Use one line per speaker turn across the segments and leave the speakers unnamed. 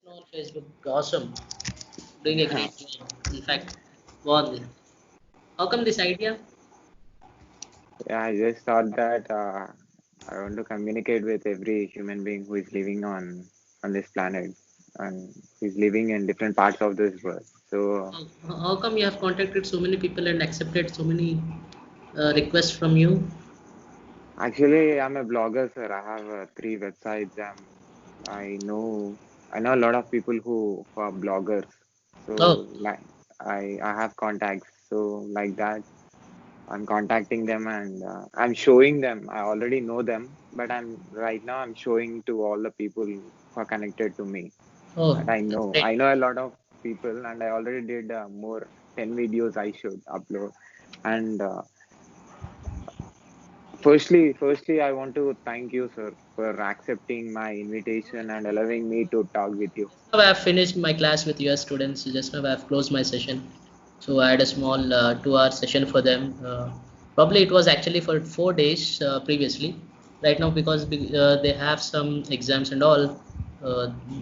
on Facebook. Awesome. Doing a great job. In fact, బాగుంది. How come this idea?
Yeah, I just thought that I want to communicate with every human being who is living on this planet and who is living in different parts of this world. So
How come you have contacted so many people and accepted so many requests from you?
actually, I'm a blogger, sir. I have three websites. I know I know a lot of people who are bloggers.
Oh,
So like I have contacts. So like that, I'm contacting them and I'm showing them. I already know them, but I'm showing to all the people who are connected to me.
oh,
And I
that's
know
great.
I know a lot of people, and I already did more 10 videos I should upload. And firstly, I want to thank you, sir, for accepting my invitation and allowing me to talk with you.
Just now I have finished my class with US students. Just now I have closed my session. So I had a small 2 hour session for them. Probably it was actually for 4 days previously. Right now, because they have some exams and all,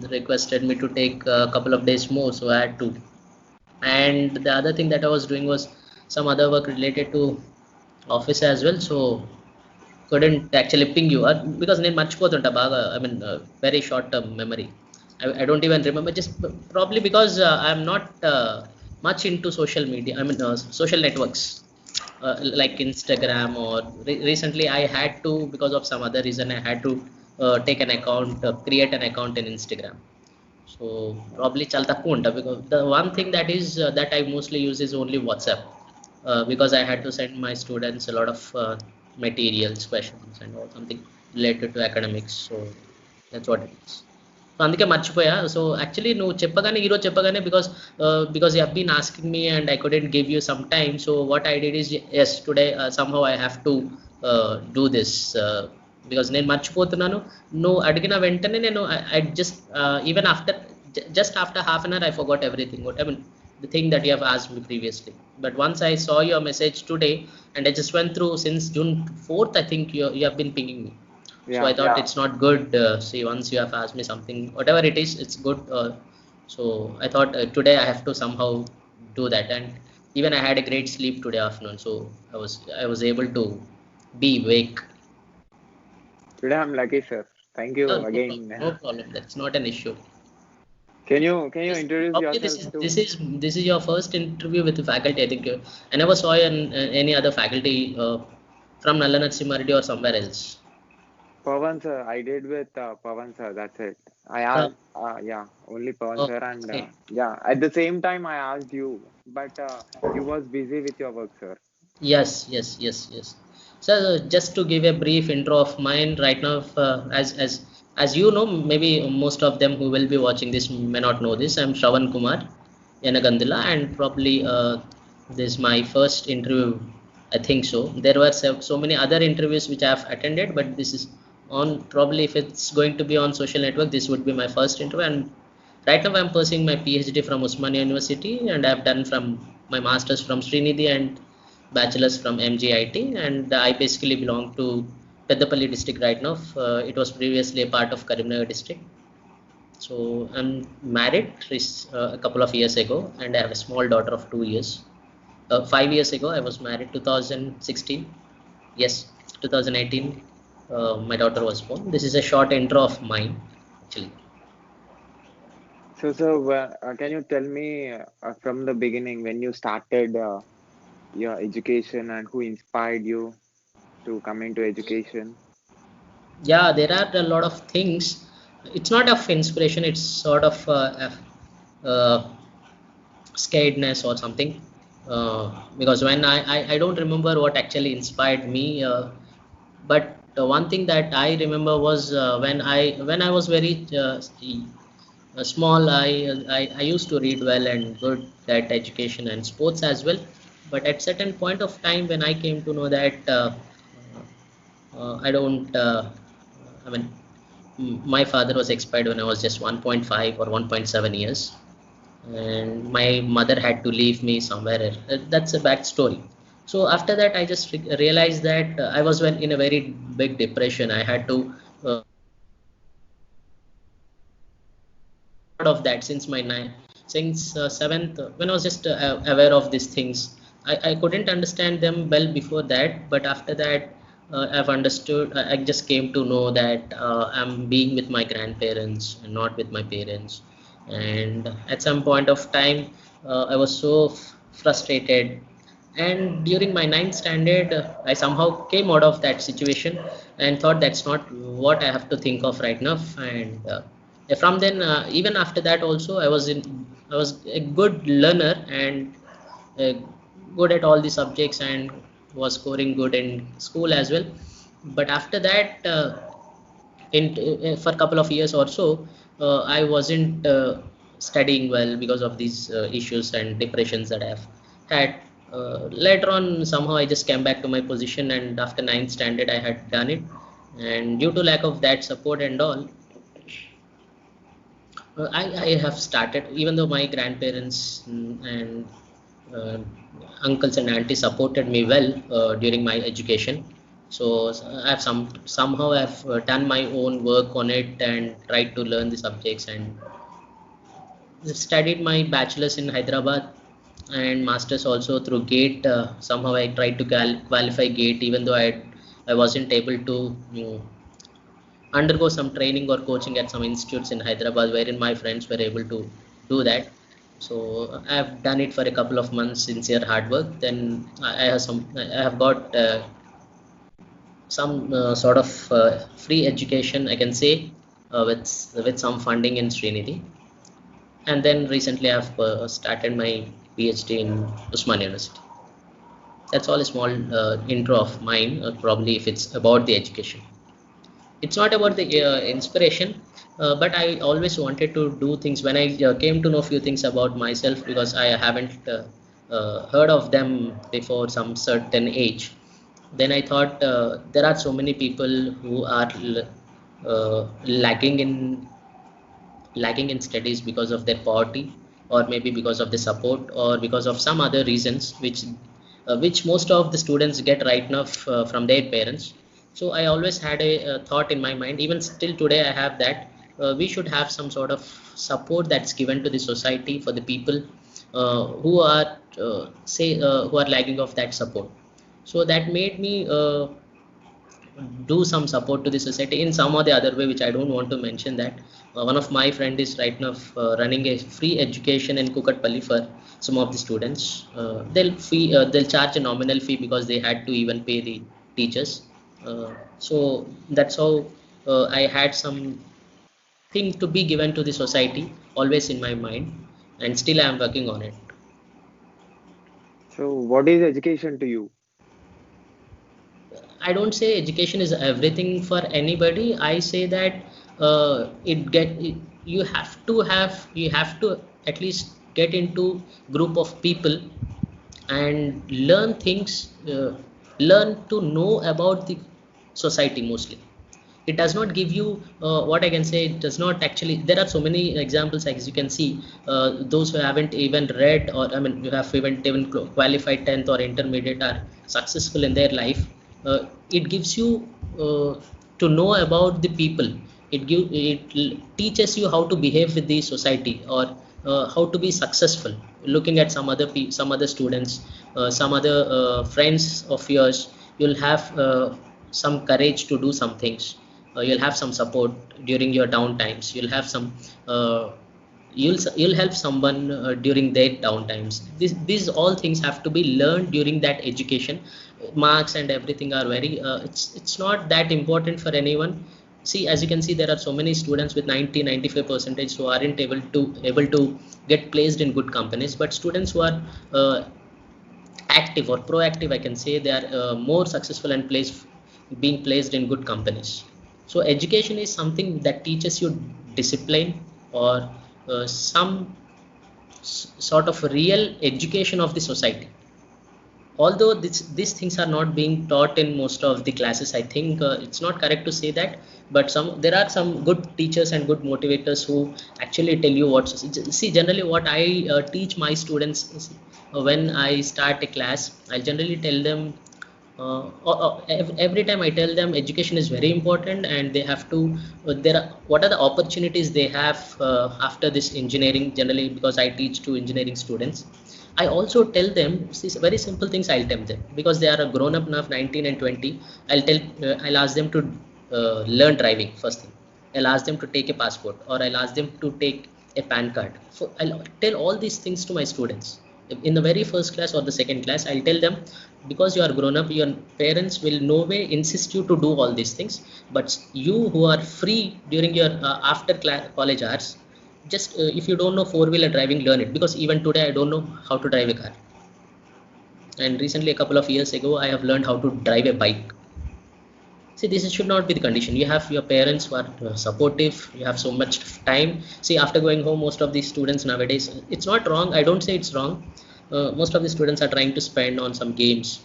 they requested me to take a couple of days more. So I had to. And the other thing that I was doing was some other work related to office as well. So couldn't actually ping you because నేను మర్చిపోతుంటా బాగా. I mean, very short term memory. I don't even remember, just probably because I'm not much into social media. I mean, social networks like Instagram, or recently I had to, because of some other reason, I had to take an account, create an account in Instagram. So probably చాలా తక్కువ ఉంటా, because the one thing that is that I mostly use is only WhatsApp, because I had to send my students a lot of materials, questions and all, something related to academics. So that's what it is. So అందుకే మర్చిపోయా. So actually నువ్వు చెప్పగానే, ఈరోజు చెప్పగానే, because you have been asking me and I couldn't give you some time. So what I did is, yes, today somehow I have to do this, because నేను మర్చిపోతున్నాను. నువ్వు అడిగిన వెంటనే నేను I just, even after, just after half an hour I forgot everything, what I mean, the thing that you have asked me previously. But once I saw your message today, and I just went through since June 4th, I think you have been pinging me. So I
Yeah,
thought, it's not good. See, once you have asked me something, whatever it is, it's good. So I thought, today I have to somehow do that. And even I had a great sleep today afternoon, so I was able to be awake.
today I'm lucky, sir. Thank you
No problem,
again.
no problem. That's not an issue.
Can you
This
introduce
probably
yourself to
this is your first interview with the faculty. I think I never saw you in any other faculty from Nallanath Simareddy or somewhere else.
Pawan sir? I did with Pawan sir. That's it. I
Uh,
asked, yeah, only Pawan
oh,
sir, and
great.
yeah. At the same time, I asked you, but you was busy with your work, sir.
Yes, yes, yes, yes. So just to give a brief intro of mine right now, as you know, maybe most of them who will be watching this may not know this. I'm Shravan Kumar Yanagandila, and probably this is my first interview. I think so. There were so many other interviews which I have attended, but this is on, probably if it's going to be on social network, this would be my first interview. And right now I'm pursuing my PhD from Osmania University, and I've done from my masters from Srinidhi and bachelor's from MGIT. And I basically belong to Peddapalli district right now. It was previously a part of Karimnagar district. So I'm married a couple of years ago, and I have a small daughter of 2 years. 5 years ago I was married, 2016. Yes, 2018. My daughter was born. This is a short intro of mine, actually.
So, can you tell me from the beginning when you started your education and who inspired you to come into education?
Yeah, there are a lot of things. It's not of inspiration, it's sort of uh, scaredness or something, because when I don't remember what actually inspired me, but one thing that I remember was when I was very small. I used to read well and good at education and sports as well. But at certain point of time, when I came to know that I don't I mean, my father was expired when I was just 1.5 or 1.7 years, and my mother had to leave me somewhere. That's a back story. So after that, I just realized that I was in a very big depression. I had to heard of that since my since seventh, when I was just aware of these things. I couldn't understand them well before that, but after that, I've understood. I just came to know that I'm being with my grandparents and not with my parents. And at some point of time, I was so frustrated. And during my ninth standard, I somehow came out of that situation and thought that's not what I have to think of right now. And from then, even after that, also I was a good learner and uh, good at all the subjects and was scoring good in school as well. But after that, in for a couple of years or so, I wasn't studying well because of these issues and depressions that I've had. Later on, somehow I just came back to my position, and after ninth standard, I had done it. And due to lack of that support and all, I have started, even though my grandparents and uh, uncles and aunties supported me well during my education. So I've somehow I've done my own work on it and tried to learn the subjects and studied my bachelor's in Hyderabad and masters also through GATE. Somehow I tried to qualify GATE, even though I wasn't able to undergo some training or coaching at some institutes in Hyderabad, wherein my friends were able to do that. So I've done it for a couple of months, sincere hard work. Then I have got some sort of free education, I can say, with some funding in Srinidhi. And then recently I've started my PhD in Usman University. That's all a small intro of mine, probably if it's about the education. It's not about the inspiration, but I always wanted to do things. When I came to know few things about myself, because I haven't heard of them before some certain age, then I thought there are so many people who are lagging in studies because of their poverty, or maybe because of the support, or because of some other reasons which most of the students get right now from their parents. So I always had a thought in my mind, even still today I have that we should have some sort of support that's given to the society for the people who are who are lagging of that support. So that made me do some support to the society in some or the other way, which I don't want to mention that. One of my friend is right now running a free education in Kukatpalli for some of the students. They'll charge a nominal fee because they had to even pay the teachers. So that's how I had some thing to be given to the society always in my mind, and still I am working on it.
So, what is education to you?
I don't say education is everything for anybody. I say that you have to at least get into group of people and learn things, learn to know about the society mostly. It does not give you what I can say. It does not actually. There are so many examples, as you can see. Those who haven't even read, or I mean, you have even qualified 10th or intermediate, are successful in their life. It gives you to know about the people. It teaches you how to behave with the society, or how to be successful. Looking at some other students, some other friends of yours, you'll have some courage to do some things. You'll have some support during your down times. Uh, you'll help someone during their down times. These all things have to be learned during that education. Marks and everything are very it's not that important for anyone. See, as you can see, there are so many students with 90-95 percentage who aren't able to get placed in good companies, but students who are active or proactive, I can say, they are more successful and being placed in good companies. So education is something that teaches you discipline, or some sort of real education of the society. Although these things are not being taught in most of the classes, I think it's not correct to say that, but there are some good teachers and good motivators who actually tell you what. See, generally what I teach my students is, when I start a class, I'll generally tell them, Every time I tell them education is very important and they have to, what are the opportunities they have after this engineering generally, because I teach to engineering students. I also tell them very simple things. I'll tell them because they are a grown up now, 19 and 20. I'll ask them to learn driving first thing. I'll ask them to take a passport, or I'll ask them to take a PAN card. So I'll tell all these things to my students. In the very first class or the second class, I'll tell them, because you are grown up, your parents will no way insist you to do all these things. But you who are free during your after class college hours, just if you don't know four-wheeler driving, learn it. Because even today, I don't know how to drive a car. And recently, a couple of years ago, I have learned how to drive a bike. See, this should not be the condition. You have your parents who are supportive, you have so much time. See, after going home, most of these students nowadays, it's not wrong, I don't say it's wrong. Most of the students are trying to spend on some games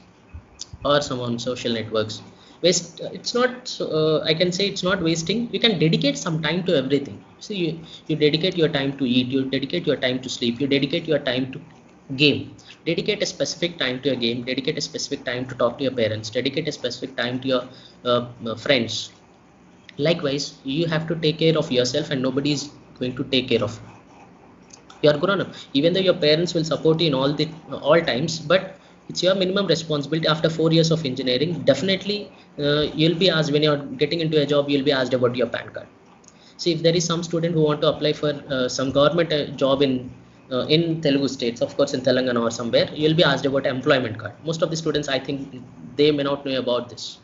or some on social networks. Waste, it's not I can say it's not wasting. You can dedicate some time to everything. So you dedicate your time to eat, you dedicate your time to sleep, you dedicate your time to game. Dedicate a specific time to a game, dedicate a specific time to talk to your parents, dedicate a specific time to your friends. Likewise, you have to take care of yourself and nobody is going to take care of you. You are grown up. Even though your parents will support you in all times, but it's your minimum responsibility. After 4 years of engineering, definitely you'll be asked, when you're getting into a job, you'll be asked about your PAN card. See, if there is some student who want to apply for some government job in Telugu states, of course in Telangana or somewhere, you'll be asked about employment card. Most of the students, I think, they may not know about this.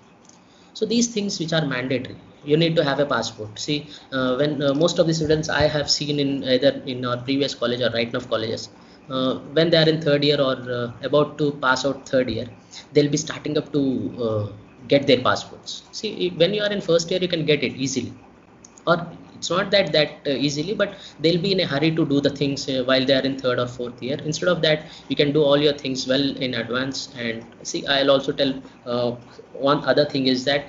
So these things which are mandatory, you need to have a passport. See, when most of the students I have seen in either in our previous college or right now colleges, when they are in third year or about to pass out third year, they'll be starting up to get their passports. See, when you are in first year, you can get it easily, or it's not that easily, but they'll be in a hurry to do the things while they are in third or fourth year. Instead of that, you can do all your things well in advance. And see, I'll also tell one other thing is that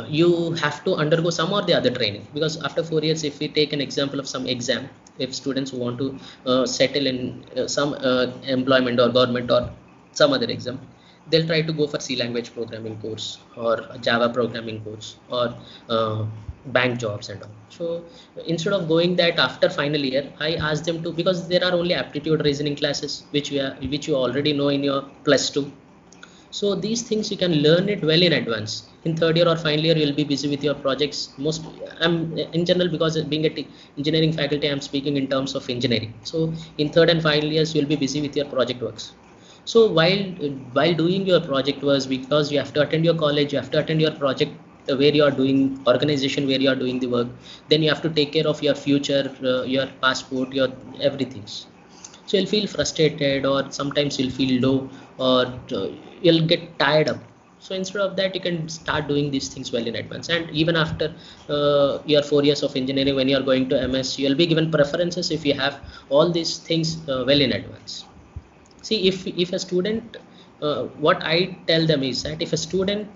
you have to undergo some or the other training, because after 4 years, if we take an example of some exam, if students want to settle in some employment or government or some other exam, they'll try to go for C language programming course or a Java programming course or bank jobs and all. So instead of going that after final year, I ask them to, because there are only aptitude reasoning classes which you already know in your +2. So these things you can learn it well in advance. In third year or final year, you'll be busy with your projects. I'm in general, because being a engineering faculty, I'm speaking in terms of engineering. So in third and final years, you'll be busy with your project works. So while doing your project works, because you have to attend your college, you have to attend your project where you are doing organization, where you are doing the work, then you have to take care of your future, your passport, your everything. So you'll feel frustrated, or sometimes you'll feel low, or you'll get tired up. So instead of that, you can start doing these things well in advance. And even after your 4 years of engineering, when you are going to MS, you'll be given preferences if you have all these things well in advance. See, if a student, what I tell them is that if a student,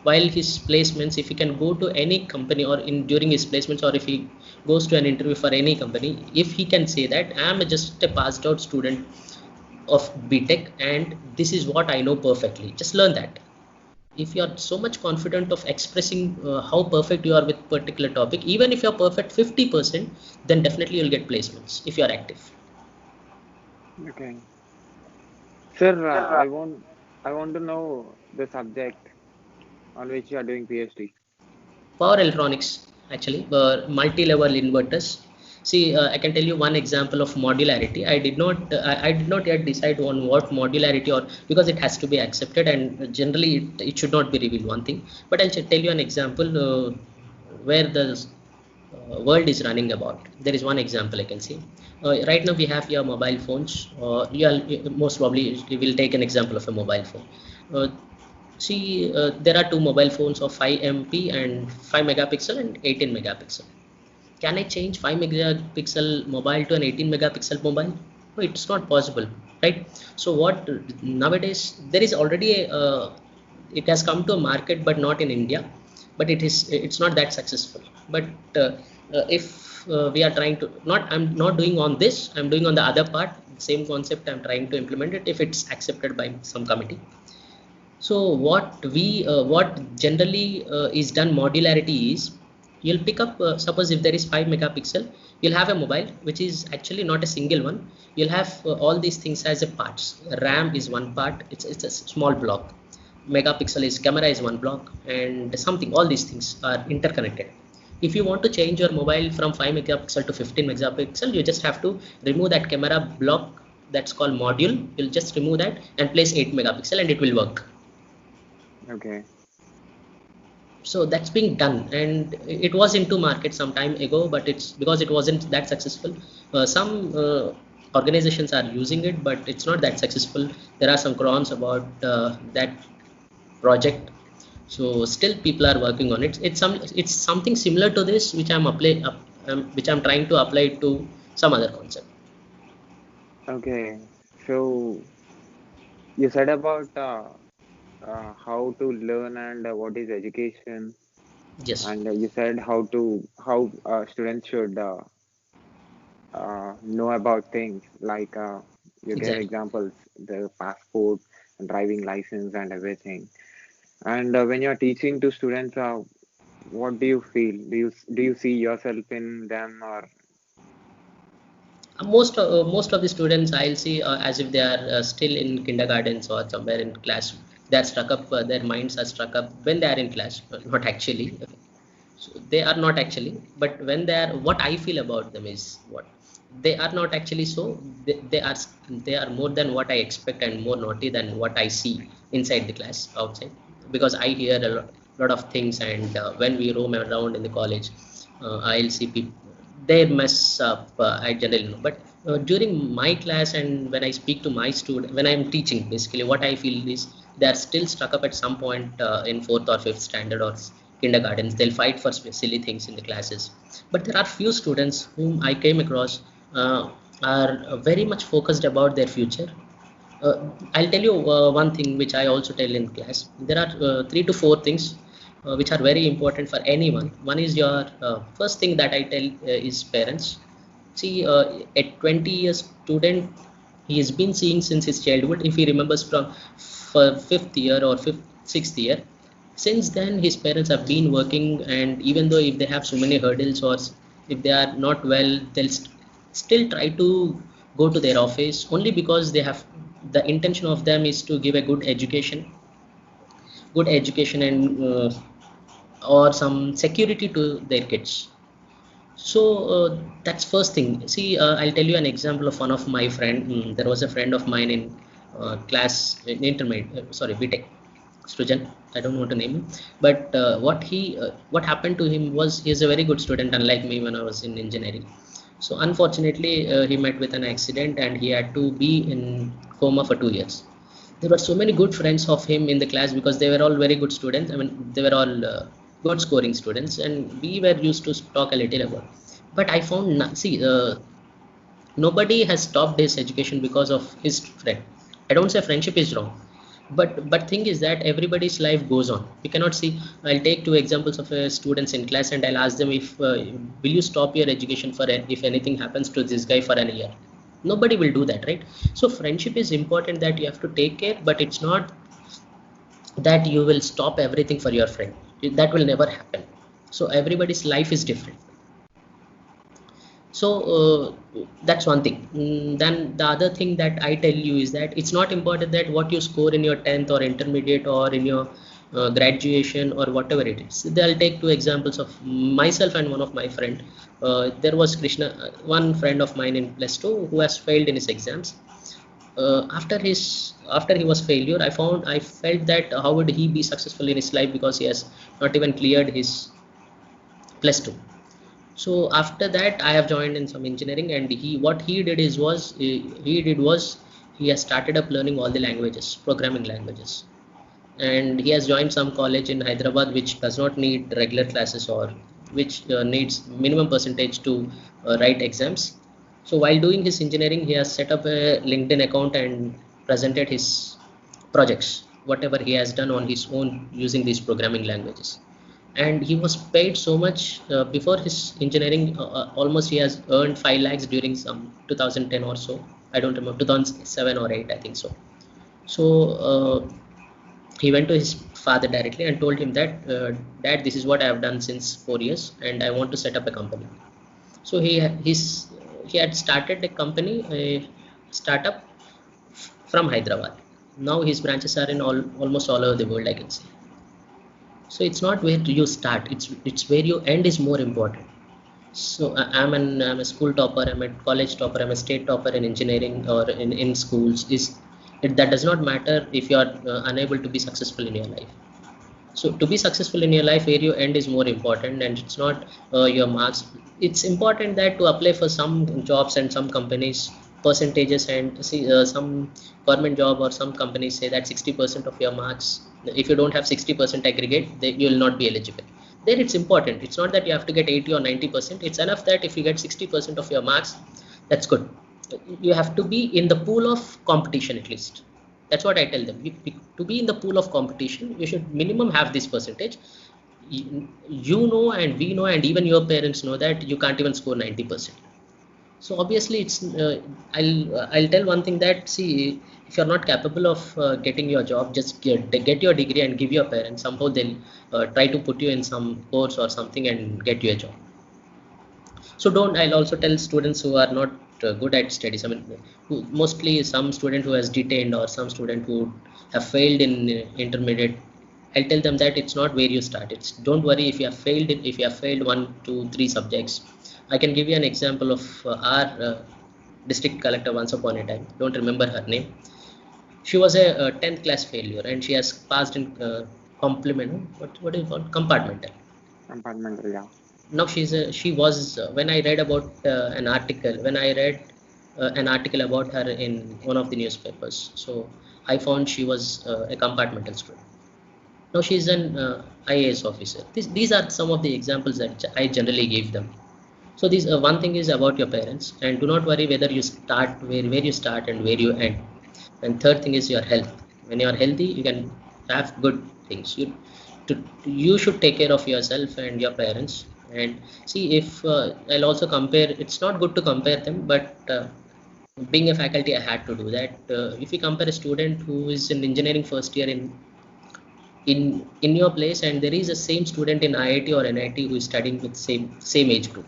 while his placements, if he can go to any company, or during his placements, or if he goes to an interview for any company, if he can say that I am just a passed out student of BTech and this is what I know perfectly, just learn that. If you are so much confident of expressing how perfect you are with particular topic, even if you're perfect 50%, then definitely you'll get placements if you are active.
Okay. Sir, I want to know the subject on which you are doing PhD.
Power electronics, actually, multi-level inverters. See, I can tell you one example of modularity. I did not yet decide on what modularity, or because it has to be accepted, and generally it should not be revealed, one thing. But I'll tell you an example where the world is running about. There is one example I can see. Right now we have your mobile phones. Most probably we will take an example of a mobile phone. Uh, See, there are two mobile phones of 5 MP and 5 megapixel and 18 megapixel. Can I change 5 megapixel mobile to an 18 megapixel mobile? No, it's not possible, right? So what nowadays there is already it has come to a market, but not in India. But it's not that successful. But if we are trying to not, I'm not doing on this, I'm doing on the other part, same concept I'm trying to implement it if it's accepted by some committee. So what generally is done modularity is, you'll pick up suppose if there is 5 megapixel, you'll have a mobile which is actually not a single one. You'll have all these things as a parts. RAM is one part, it's a small block. Megapixel is camera is one block, and something, all these things are interconnected. If you want to change your mobile from 5 megapixel to 15 megapixel, you just have to remove that camera block, that's called module. You'll just remove that and place 8 megapixel and it will work.
Okay.
So that's being done, and it was into market some time ago, but it's because it wasn't that successful. Some organizations are using it, but it's not that successful. There are some crons about that project. So still people are working on it. It's something similar to this which which I'm trying to apply to some other concept.
Okay. So you said about how to learn and what is education,
Yes,
and you said how students should know about things like you gave
exactly.
examples, the passport and driving license and everything. And when you're teaching to students, what do you feel? Do you see yourself in them, or
Most of the students I'll see as if they are still in kindergartens or somewhere in class. They're stuck up. Their minds are stuck up when they are in class, but not actually. Okay. So they are not actually, but when they are, what I feel about them is what they are not actually. So they are more than what I expect and more naughty than what I see inside the class outside, because I hear lot of things, and when we roam around in the college, I'll see people they mess up. I generally know, but during my class and when I speak to my student, when I'm teaching, basically what I feel is they are still stuck up at some point in fourth or fifth standard or kindergartens. They'll fight for silly things in the classes, but there are few students whom I came across are very much focused about their future. I'll tell you one thing which I also tell in class. There are 3 to 4 things which are very important for anyone. One is your first thing that I tell is parents. See, a 20 years student, he has been seeing since his childhood. If he remembers from for fifth year or sixth year, since then his parents have been working, and even though if they have so many hurdles or if they are not well, they'll still try to go to their office only because they have the intention of them is to give a good education and or some security to their kids. So that's first thing. See, I'll tell you an example of one of my friend. There was a friend of mine in class in intermediate, sorry, BTech student. I don't want to name him, but what happened to him was he is a very good student, unlike me when I was in engineering. So unfortunately, he met with an accident and he had to be in coma for 2 years. There were so many good friends of him in the class because they were all very good students. I mean, they were all good scoring students, and we were used to talk a little about. But I found, see, nobody has stopped his education because of his friend. I don't say friendship is wrong, but thing is that everybody's life goes on. We cannot see. I'll take 2 examples of students in class and I'll ask them if will you stop your education for if anything happens to this guy for an year. Nobody will do that, right? So friendship is important, that you have to take care, but it's not that you will stop everything for your friend. That will never happen. So everybody's life is different. So that's one thing. Then the other thing that I tell you is that it's not important that what you score in your 10th or intermediate or in your graduation or whatever it is. I'll take 2 examples of myself and one of my friend. There was Krishna, one friend of mine in plus 2 who has failed in his exams. After he was failure, I felt that how would he be successful in his life, because he has not even cleared his plus 2. So after that I have joined in some engineering, and what he did is was he has started up learning all the languages, programming languages, and he has joined some college in Hyderabad which does not need regular classes, or which needs minimum percentage to write exams. So while doing his engineering, he has set up a LinkedIn account and presented his projects, whatever he has done on his own using these programming languages. and he was paid so much before his engineering. Almost he has earned 5 lakhs during some 2010 or so. I don't remember, 2007 or 8, I think so. So he went to his father directly and told him that, Dad, this is what I have done since 4 years and I want to set up a company. So he had started a company, a startup from Hyderabad. Now his branches are in almost all over the world, I can say. So it's not where you start, it's where you end is more important. So I'm a school topper, I'm a college topper, I'm a state topper in engineering or in schools. That does not matter if you are unable to be successful in your life. So to be successful in your life, where you end is more important, and it's not your marks. It's important that to apply for some jobs and some companies percentages, and see some government job or some companies say that 60% of your marks, if you don't have 60% aggregate, you will not be eligible. There it's important, it's not that you have to get 80 or 90%. It's enough that if you get 60% of your marks, that's good. You have to be in the pool of competition at least. That's what I tell them. To be in the pool of competition, you should minimum have this percentage. You know, and we know, and even your parents know that you can't even score 90%. So obviously it's I'll tell one thing, that see, if you're not capable of getting your job, just get your degree and give your parents. Somehow they'll try to put you in some course or something and get you a job. So don't I'll also tell students who are not good at studies, I mean, mostly some student who has detained or some student who have failed in intermediate. I'll tell them that it's not where you start. It's don't worry if you have failed if you have failed 1, 2, 3 subjects. I can give you an example of our district collector once upon a time. Don't remember her name. She was a 10th class failure and she has passed in complement. What is it called? Compartmental.
Compartmental, yeah.
Now she was when I read about an article about her in one of the newspapers. So I found she was a compartmental student. Now she's an IAS officer. These are some of the examples that I generally give them. So this one thing is about your parents, and do not worry whether you start where you start and where you end. And third thing is your health. When you are healthy, you can have good things. You should take care of yourself and your parents. And see, if I'll also compare, it's not good to compare them, but being a faculty, I had to do that. If you compare a student who is in engineering first year in your place, and there is a same student in IIT or NIT who is studying with same age group,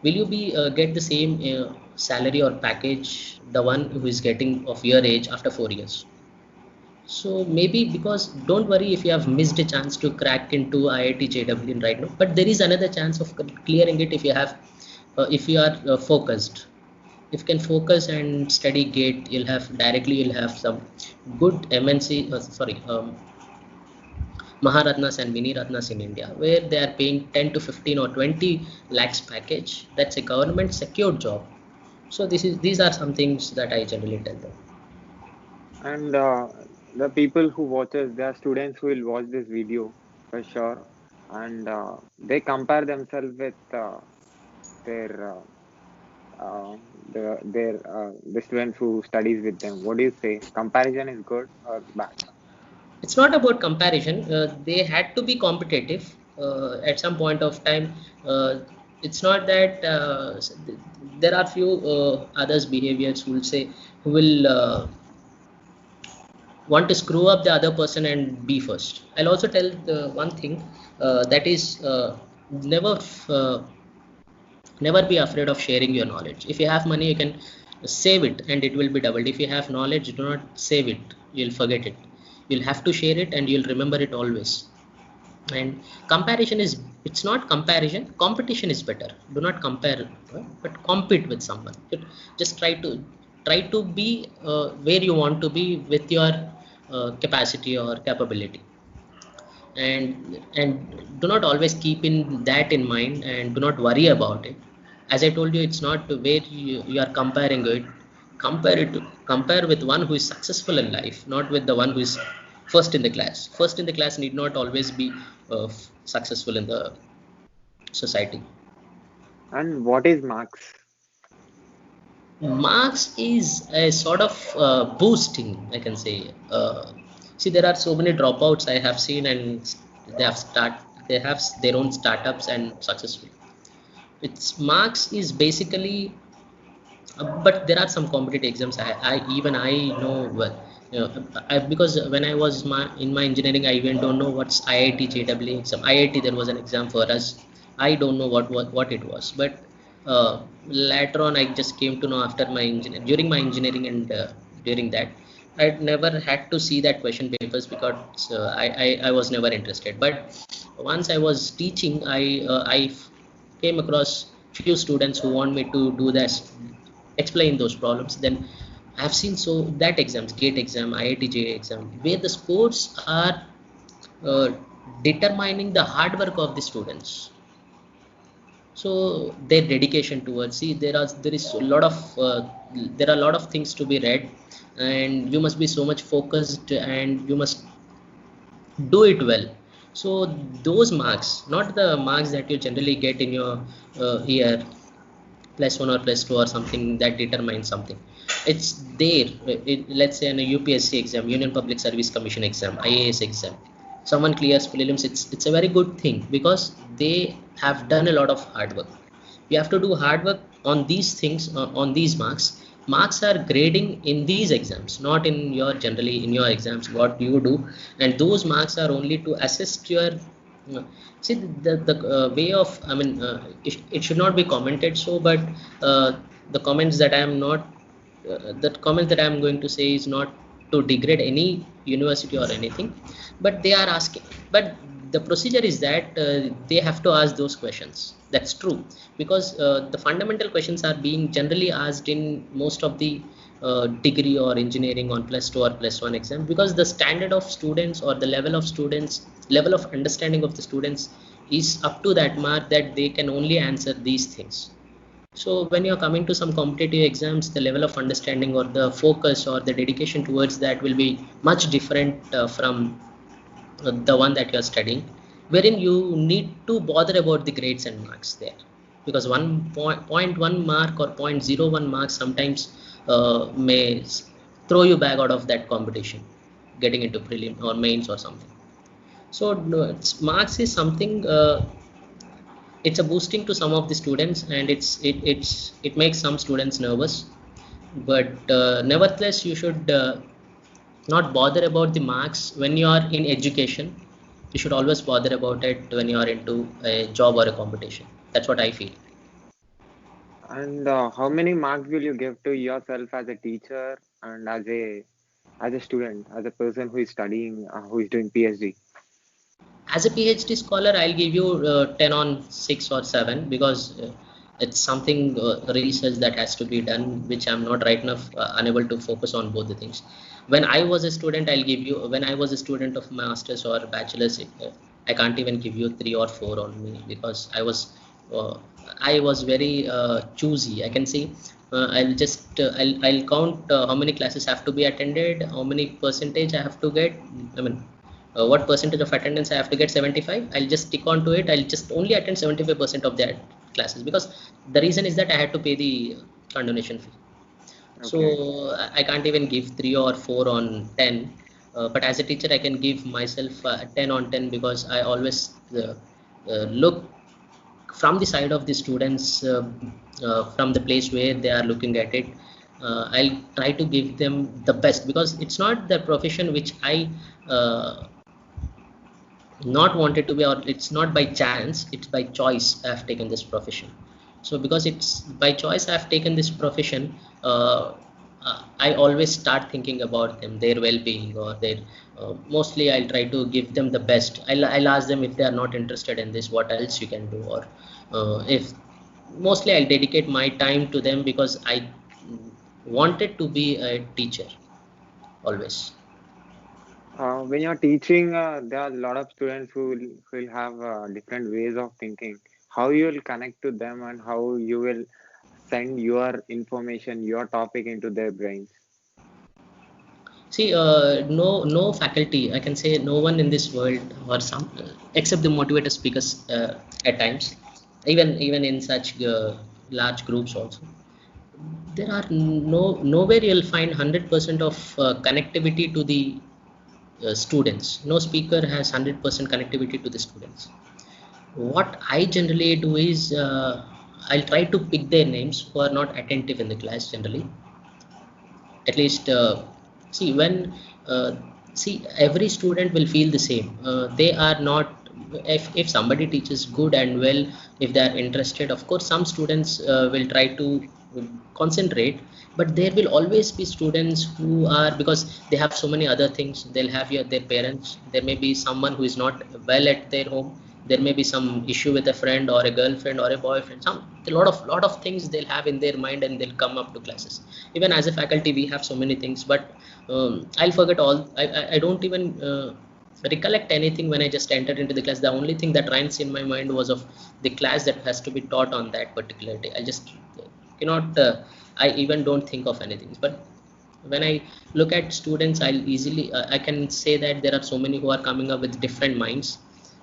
will you be get the same salary or package the one who is getting of your age after 4 years? So maybe, because don't worry if you have missed a chance to crack into IIT JEE right now, but there is another chance of clearing it if you have if you are focused. If you can focus and study GATE, you'll have some good MNC Maharatnas and Mini Ratnas in India, where they are paying 10 to 15 or 20 lakhs package. That's a government secured job. So these are some things that I generally tell them.
And the people who watches, there are students who will watch this video for sure, and they compare themselves with their the students who studies with them. What do you say? Comparison is good or bad?
It's not about comparison. They had to be competitive at some point of time. It's not that there are few others behaviors who will want to screw up the other person and be first. I'll also tell the one thing, that is never never be afraid of sharing your knowledge. If you have money, you can save it and it will be doubled. If you have knowledge, do not save it, you'll forget it. You'll have to share it and you'll remember it always. And comparison is, it's not comparison, competition is better. Do not compare, but compete with someone. Just try to be where you want to be with your capacity or capability. And do not always keep in that in mind and do not worry about it. As I told you, it's not where you are comparing it. Compare with one who is successful in life, not with the one who is first in the class. First in the class need not always be successful in the society.
And what is marks?
Marks is a sort of boosting, I can say. See, there are so many dropouts I have seen, and they have their own startups and successful. It's marks is basically, but there are some competitive exams. I know well. Because when I was in my engineering, I even don't know what's IIT JEE exam. IIT, there was an exam for us. I don't know what it was, but later on I just came to know after my during my engineering, and during that I'd never had to see that question papers because I was never interested. But once I was teaching, I came across few students who want me to do this, explain those problems. Then I've seen so that exams, GATE exam, IIT JEE exam, where the scores are uh, determining the hard work of the students. So their dedication towards, see, there is a lot of there are a lot of things to be read, and you must be so much focused, and you must do it well. So those marks, not the marks that you generally get in your year +1 or +2 or something that determines something. It's there. Let's say in a UPSC exam, Union Public Service Commission exam, IAS exam, someone clears prelims. It's a very good thing because they have done a lot of hard work. You have to do hard work on these things, on these marks. Marks are grading in these exams, not in your generally in your exams what you do. And those marks are only to assist your see the way of, I mean, it should not be commented so, but the comments that I am not the comment that I am going to say is not to degrade any university or anything, but they are asking, but the procedure is that they have to ask those questions. That's true, because the fundamental questions are being generally asked in most of the degree or engineering on +2 or +1 exam, because the standard of students or the level of students, level of understanding of the students is up to that mark that they can only answer these things. So when you're coming to some competitive exams, the level of understanding or the focus or the dedication towards that will be much different from the one that you're studying, wherein you need to bother about the grades and marks there, because 1.1 mark or 0.01 marks sometimes may throw you back out of that competition, getting into prelim or mains or something. So marks is something, it's a boosting to some of the students, and it makes some students nervous, but nevertheless you should not bother about the marks when you are in education. You should always bother about it when you are into a job or a competition. That's what I feel.
And how many marks will you give to yourself as a teacher and as a student, as a person who is studying, who is doing PhD?
As a PhD scholar, I'll give you 10 on 6 or 7, because it's something research that has to be done, which I'm not right enough unable to focus on both the things. When I was a student, I'll give you, when I was a student of masters or bachelor's, I can't even give you 3 or 4 on me, because uh, I was very choosy. I can say I'll count how many classes have to be attended, how many percentage I have to get. I mean, what percentage of attendance I have to get, 75. I'll just stick on to it. I'll just only attend 75% of that classes, because the reason is that I had to pay the condonation fee. So
Okay.
I can't even give 3 or 4 on 10. But as a teacher, I can give myself 10 on 10, because I always look from the side of the students, from the place where they are looking at it. I'll try to give them the best, because it's not the profession which I not wanted to be, or it's not by chance, it's by choice I have taken this profession. So because it's by choice I have taken this profession, I always start thinking about them, their well-being, or their mostly I'll try to give them the best. I'll ask them if they are not interested in this, what else you can do, or if mostly I'll dedicate my time to them, because I wanted to be a teacher always.
When you're teaching, there are a lot of students who will have different ways of thinking. How you will connect to them and how you will send your information, your topic into their brains.
See, no faculty, I can say no one in this world, or some, except the motivator speakers at times, even in such large groups also. There are nowhere you'll find 100% of connectivity to the students. No speaker has 100% connectivity to the students. What I generally do is I'll try to pick their names who are not attentive in the class generally. At least see when uh, see every student will feel the same. They are not, if somebody teaches good and well, if they are interested, of course some students will try to concentrate, but there will always be students who are, because they have so many other things. They'll have their parents, there may be someone who is not well at their home, there may be some issue with a friend or a girlfriend or a boyfriend, some a lot of things they'll have in their mind, and they'll come up to classes. Even as a faculty we have so many things, but I'll forget all. I don't even recollect anything when I just entered into the class. The only thing that rhymes in my mind was of the class that has to be taught on that particular day. I just cannot I even don't think of anything. But when I look at students, I'll easily I can say that there are so many who are coming up with different minds.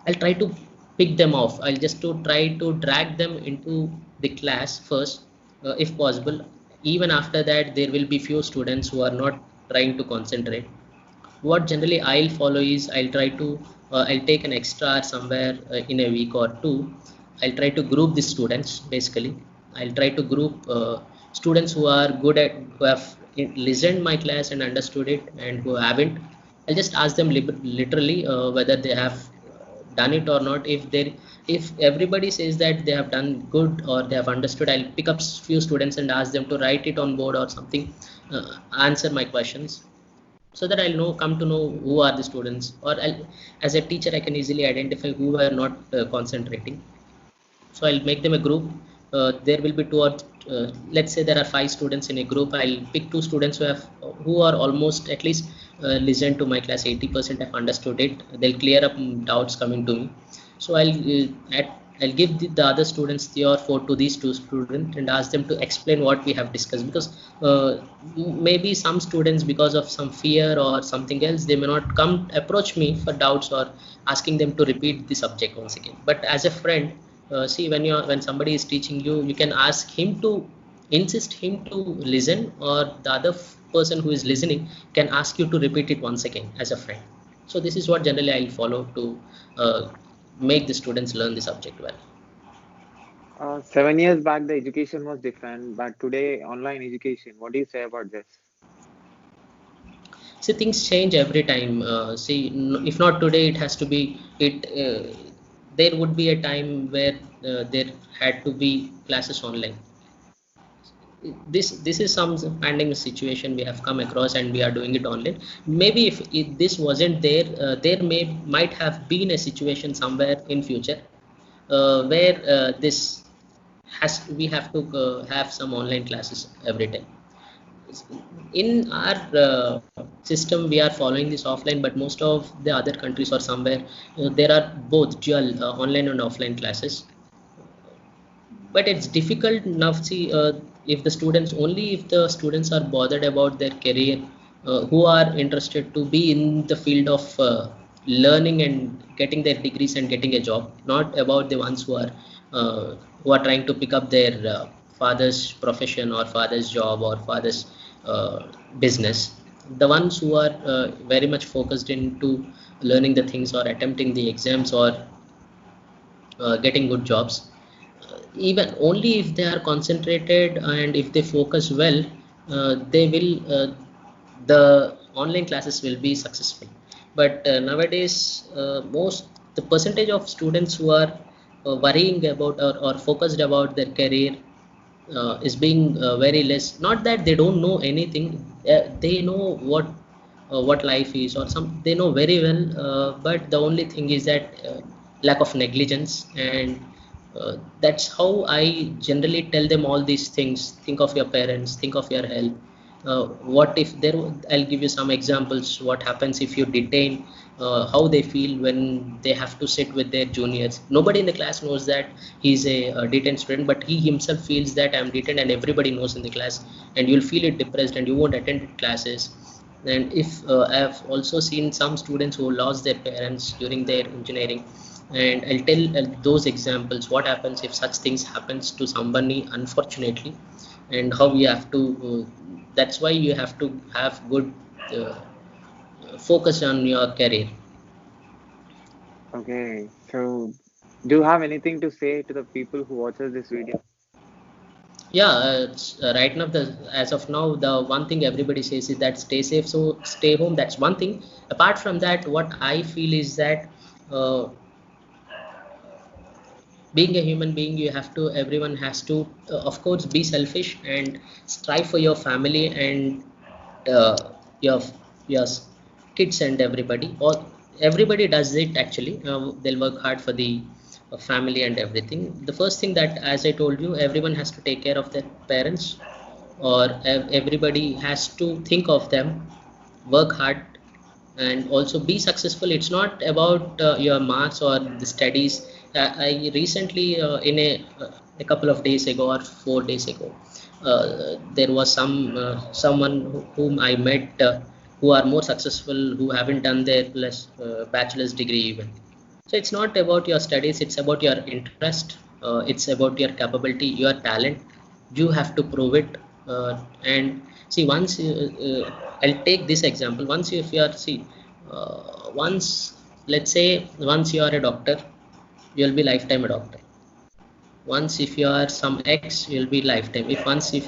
I'll try to pick them off. I'll just to try to drag them into the class first, if possible. Even after that, there will be few students who are not trying to concentrate. What generally I'll follow is I'll try to I'll take an extra hour somewhere in a week or two. I'll try to group the students basically. I'll try to group students who are good at, who have listened my class and understood it, and who haven't. I'll just ask them literally whether they have done it or not. If everybody says that they have done good or they have understood, I'll pick up few students and ask them to write it on board or something, answer my questions, so that I'll come to know who are the students, or as a teacher I can easily identify who are not concentrating. So I'll make them a group. There will be two or let's say there are 5 students in a group. I'll pick 2 students who are almost at least listened to my class 80% have understood it. They'll clear up doubts coming to me. So I'll give the other students 3 or 4 to these 2 students and ask them to explain what we have discussed, because maybe some students, because of some fear or something else, they may not come approach me for doubts or asking them to repeat the subject once again. But as a friend, see, when somebody is teaching you, you can ask him to insist him to listen, or the other person who is listening can ask you to repeat it once again as a friend. So this is what generally I'll follow to uh, make the students learn the subject well.
7 years back, the education was different, but today, online education. What do you say about this?
See, things change every time. See, if not today, it has to be it. There would be a time where there had to be classes online. This is some pandemic situation we have come across, and we are doing it online. Maybe if this wasn't there, there might have been a situation somewhere in future where this has we have to have some online classes every time. In our system we are following this offline, but most of the other countries or somewhere there are both dual online and offline classes. But it's difficult enough. See, if the students, only if the students are bothered about their career, who are interested to be in the field of learning and getting their degrees and getting a job, not about the ones who are trying to pick up their father's profession or father's job or father's business. The ones who are very much focused into learning the things or attempting the exams or getting good jobs, even only if they are concentrated and if they focus well, they will the online classes will be successful. But nowadays most the percentage of students who are worrying about or focused about their career is being very less. Not that they don't know anything, they know what life is, or some they know very well, but the only thing is that lack of negligence. And that's how I generally tell them all these things. Think of your parents, think of your health. What if there, I'll give you some examples. What happens if you detain, how they feel when they have to sit with their juniors. Nobody in the class knows that he's a detained student, but he himself feels that I'm detained, and everybody knows in the class, and you'll feel it depressed and you won't attend classes. And if I've also seen some students who lost their parents during their engineering, and I'll tell those examples what happens if such things happens to somebody unfortunately, and how we have to that's why you have to have good uh, focus on your career.
Okay, so Do you have anything to say to the people who watches this video?
Yeah, right now, as of now, the one thing everybody says is that stay safe, so stay home. That's one thing. Apart from that, what I feel is that uh, being a human being, you have to, everyone has to, of course, be selfish and strive for your family and your kids and everybody, or everybody does it actually. They'll work hard for the family and everything. The first thing, that as I told you, everyone has to take care of their parents, or everybody has to think of them, work hard, and also be successful. It's not about your marks or the studies. I recently, a couple of days ago or 4 days ago, there was someone whom I met, who are more successful, who haven't done their plus bachelor's degree even. So it's not about your studies, it's about your interest, it's about your capability, your talent. You have to prove it. And see, once I'll take this example. Once if you are, see, once, let's say, once you are a doctor, you'll be lifetime a doctor. Once if you are some X, you'll be lifetime. If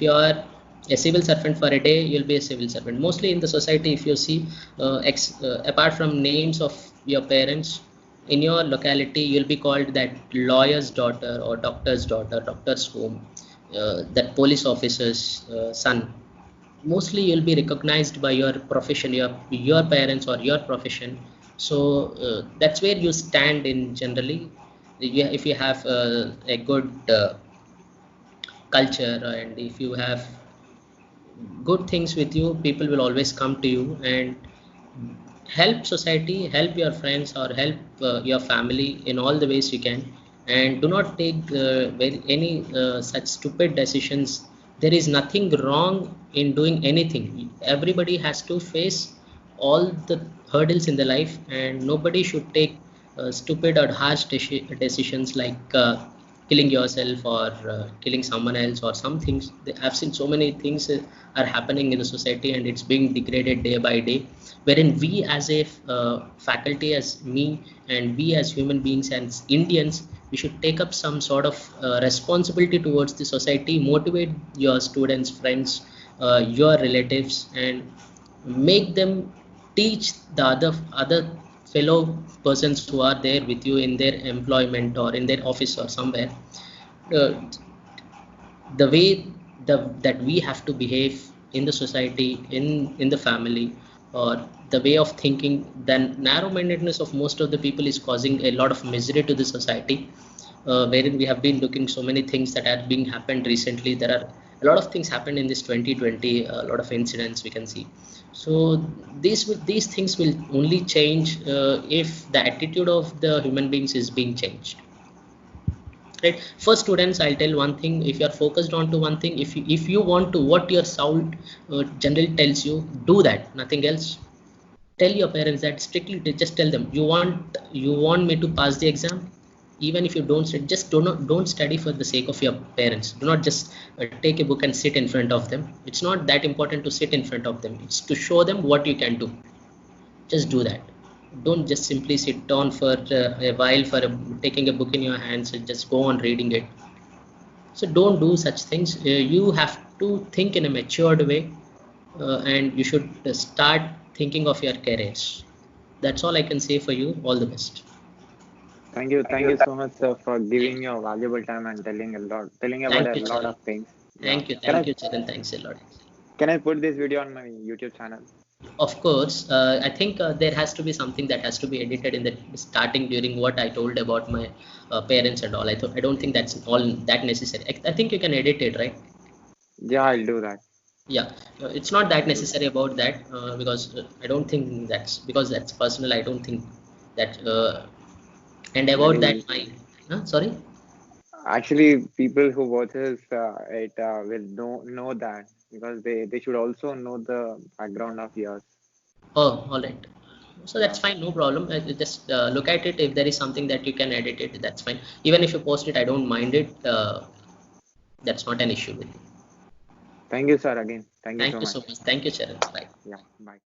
you are a civil servant for a day, you'll be a civil servant. Mostly in the society, if you see, apart from names of your parents, in your locality you'll be called that lawyer's daughter or doctor's daughter, doctor's home, that police officer's son. Mostly you'll be recognized by your profession, your parents or your profession. So that's where you stand in generally. If you have a good culture, and if you have good things with you, people will always come to you and help society, help your friends, or help your family in all the ways you can. And do not take any such stupid decisions. There is nothing wrong in doing anything. Everybody has to face all the hurdles in the life, and nobody should take stupid or harsh decisions like killing yourself, or killing someone else, or some things. I've seen so many things are happening in the society, and it's being degraded day by day, wherein we as a faculty, as me, and we as human beings and Indians, we should take up some sort of responsibility towards the society, motivate your students, friends, your relatives, and make them teach the other fellow persons who are there with you in their employment or in their office or somewhere, uh, the way that we have to behave in the society, in the family, or the way of thinking. Then narrow-mindedness of most of the people is causing a lot of misery to the society, wherein we have been looking so many things that are being happened recently. There are a lot of things happened in this 2020, a lot of incidents we can see. So these things will only change if the attitude of the human beings is being changed, right? For students, I'll tell one thing: if you are focused on to one thing, if you want to, what your sound generally tells you, do that, nothing else. Tell your parents that strictly. Just tell them, you want me to pass the exam. Even if you don't study, just don't study for the sake of your parents. Do not just take a book and sit in front of them. It's not that important to sit in front of them. It's to show them what you can do. Just do that. Don't just simply sit down for a while for taking a book in your hands and just go on reading it. So don't do such things. You have to think in a matured way, and you should start thinking of your careers. That's all I can say for you. All the best.
Thank you so much, sir, for giving your valuable time and telling about
Thank
a
you,
lot
Charan.
of things. Yeah.
Thank you.
Can I
Thank you, Charan. Thanks a lot.
can I put this video on my YouTube channel?
Of course, I think there has to be something that has to be edited in the starting during what I told about my parents and all. I don't think that's all that necessary. I think you can edit it, right?
Yeah, I'll do that.
Yeah, it's not that
I'll do that.
necessary about that, because I don't think that's, because that's personal. I don't think that. And about that,
Very
my sorry.
actually, people who watches it will know that because they should also know the background of yours.
Oh, all right. So
Yeah.
that's fine, no problem. Just look at it. If there is something that you can edit it, that's fine. Even if you post it, I don't mind it. That's not an issue with me.
Thank you, sir. Again, thank you
Thank
so
you so
much.
much. Thank you, Charan. Bye.
Yeah. Bye.